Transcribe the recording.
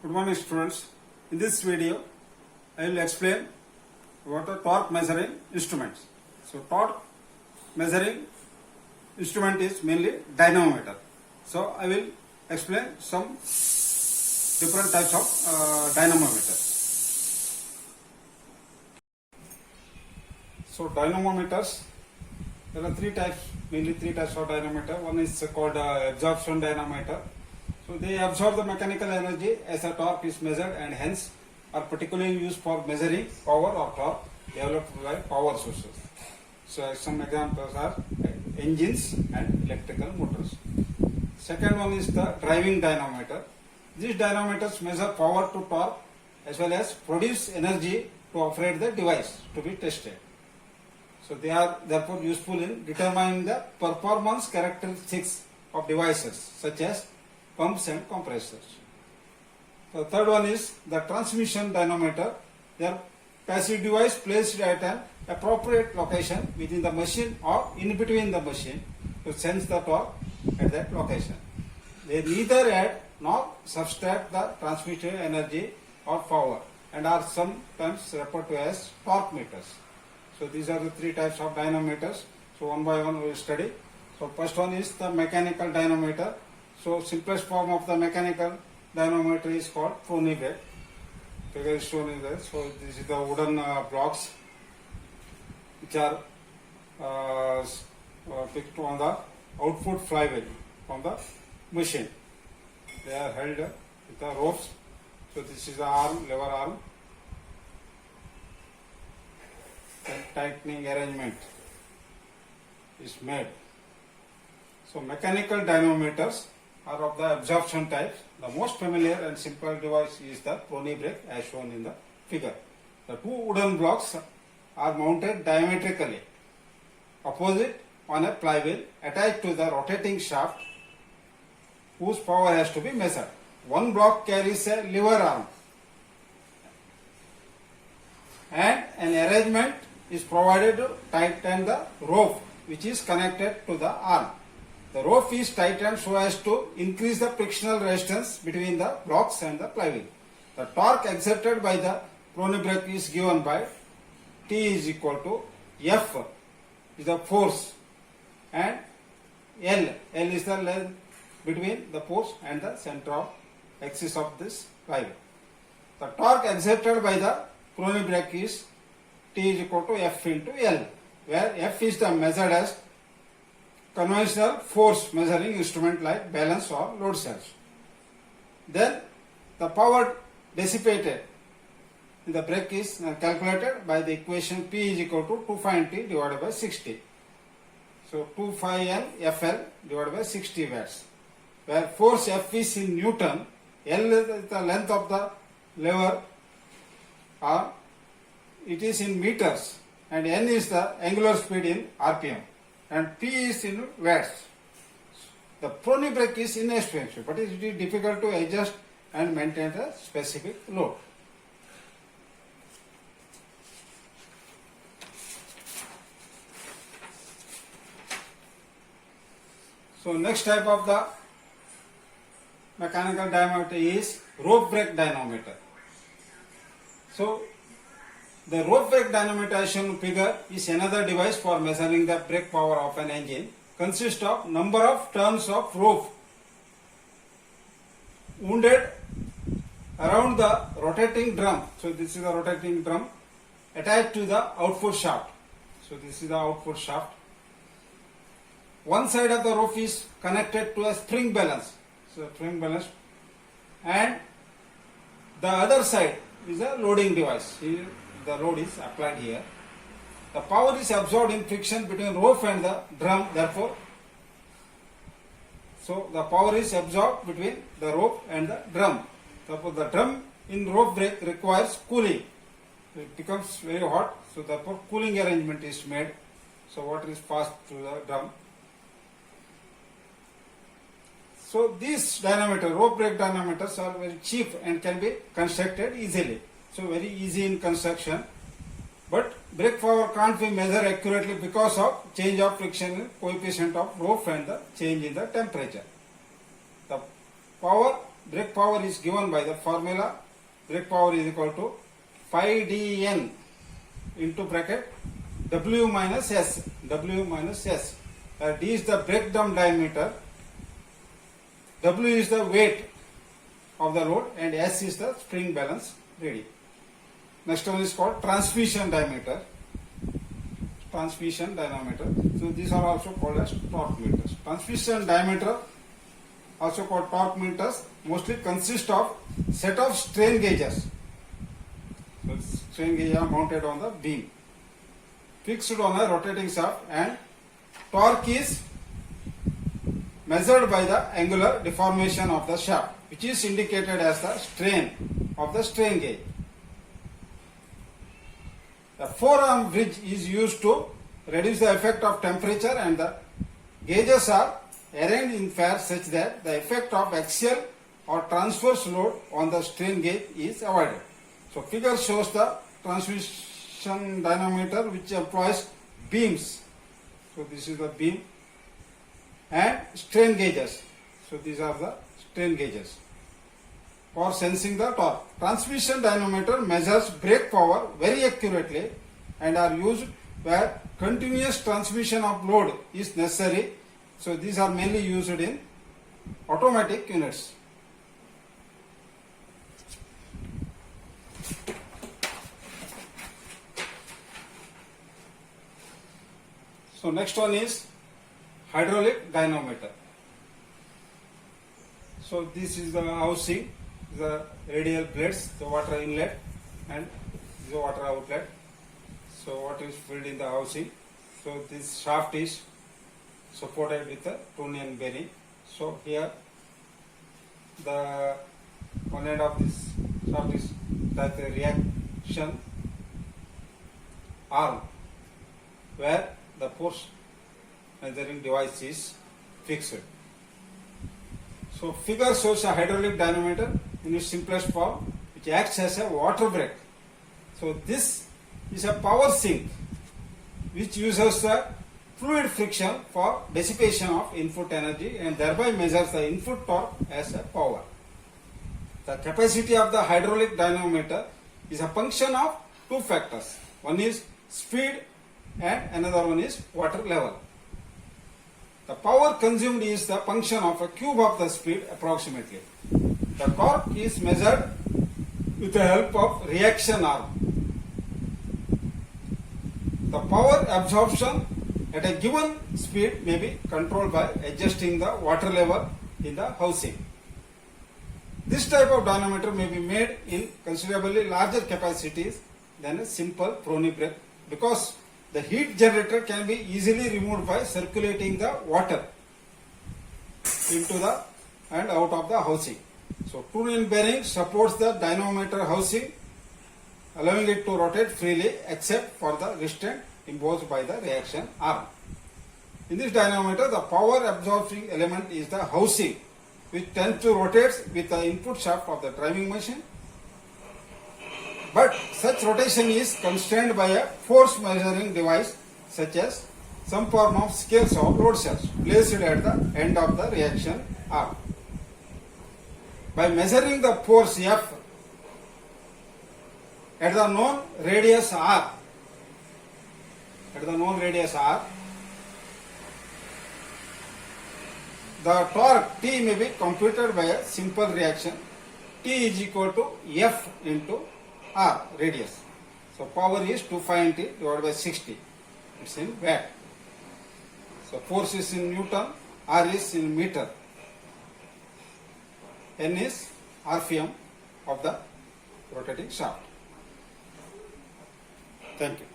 Good morning students. In this video I will explain what a torque measuring instruments. So torque measuring instrument is mainly dynamometer. So I will explain some different types of dynamometers. So dynamometers, there are mainly three types of dynamometer. One is called absorption dynamometer. So they absorb the mechanical energy as a torque is measured and hence are particularly used for measuring power or torque developed by power sources. So some examples are engines and electrical motors. Second one is the driving dynamometer. These dynamometers measure power to torque as well as produce energy to operate the device to be tested. So they are therefore useful in determining the performance characteristics of devices such as pumps and compressors. The third one is the transmission dynamometer. They are passive device placed at an appropriate location within the machine or in between the machine to sense the torque at that location. They neither add nor subtract the transmitted energy or power and are sometimes referred to as torque meters. So these are the three types of dynamometers. So one by one we will study. So first one is the mechanical dynamometer. So simplest form of the mechanical dynamometer is called Prony-Brake. Figure is shown in there. So this is the wooden blocks which are fixed on the output flywheel from the machine. They are held with the ropes. So this is the arm, lever arm. And tightening arrangement is made. So mechanical dynamometers are of the absorption type. The most familiar and simple device is the Prony-Brake as shown in the figure. The two wooden blocks are mounted diametrically opposite on a flywheel attached to the rotating shaft whose power has to be measured. One block carries a lever arm and an arrangement is provided to tighten the rope which is connected to the arm. The rope is tightened so as to increase the frictional resistance between the blocks and the flywheel. The torque exerted by the Prony-Brake is given by T is equal to F is the force and L is the length between the force and the center of axis of this flywheel. The torque exerted by the Prony-Brake is T is equal to F into L, where F is the measured as conventional force measuring instrument like balance or load cells. Then the power dissipated in the brake is calculated by the equation P is equal to 2 pi T divided by 60. So 2 pi L FL divided by 60 watts, where force F is in Newton, L is the length of the lever arm, it is in meters, and N is the angular speed in RPM, and P is in watts. The Prony-Brake is inexpensive, but it is difficult to adjust and maintain a specific load. So next type of the mechanical dynamometer is rope brake dynamometer. So the rope brake dynamometer as shown figure is another device for measuring the brake power of an engine. Consists of number of turns of rope wounded around the rotating drum. So this is the rotating drum attached to the output shaft. So this is the output shaft. One side of the rope is connected to a spring balance. So spring balance, and the other side is a loading device. Here the load is applied here. The power is absorbed in friction between rope and the drum, therefore. So the power is absorbed between the rope and the drum. Therefore the drum in rope brake requires cooling. It becomes very hot, so therefore cooling arrangement is made. So water is passed through the drum. So these dynamometers, rope brake dynamometers are very cheap and can be constructed easily. So very easy in construction, but brake power can't be measured accurately because of change of friction coefficient of rope and the change in the temperature. The power brake power is given by the formula brake power is equal to pi dn into bracket W minus S. W minus S. D is the brake drum diameter, W is the weight of the load, and S is the spring balance ready. Next one is called transmission diameter. Transmission diameter. So these are also called as torque meters. Transmission diameter, also called torque meters, mostly consist of set of strain gauges. So strain gauges are mounted on the beam, fixed on a rotating shaft, and torque is measured by the angular deformation of the shaft, which is indicated as the strain of the strain gauge. The forearm bridge is used to reduce the effect of temperature, and the gauges are arranged in pairs such that the effect of axial or transverse load on the strain gauge is avoided. So figure shows the transmission dynamometer which employs beams. So this is the beam, and strain gauges. So these are the strain gauges for sensing the torque. Transmission dynamometer measures brake power very accurately and are used where continuous transmission of load is necessary. So these are mainly used in automatic units. So next one is hydraulic dynamometer. So this is the housing, the radial blades, the water inlet and the water outlet. So water is filled in the housing. So this shaft is supported with a Trunnion bearing. So here the one end of this shaft is that the reaction arm where the force measuring device is fixed. So figure shows a hydraulic dynamometer in its simplest form, which acts as a water brake. So this is a power sink which uses the fluid friction for dissipation of input energy and thereby measures the input torque as a power. The capacity of the hydraulic dynamometer is a function of two factors. One is speed and another one is water level. The power consumed is the function of a cube of the speed approximately. The torque is measured with the help of reaction arm. The power absorption at a given speed may be controlled by adjusting the water level in the housing. This type of dynamometer may be made in considerably larger capacities than a simple Prony brake because the heat generator can be easily removed by circulating the water into the and out of the housing. So Trunnion bearing supports the dynamometer housing, allowing it to rotate freely except for the restraint imposed by the reaction arm. In this dynamometer, the power absorbing element is the housing, which tends to rotate with the input shaft of the driving machine. But such rotation is constrained by a force measuring device such as some form of scales or load cells placed at the end of the reaction arm. By measuring the force F at the known radius R, the torque T may be computed by a simple reaction. T is equal to F into R, radius. So power is 250 divided by 60. It's in watt. So force is in Newton, R is in meter. N is RPM of the rotating shaft. Thank you.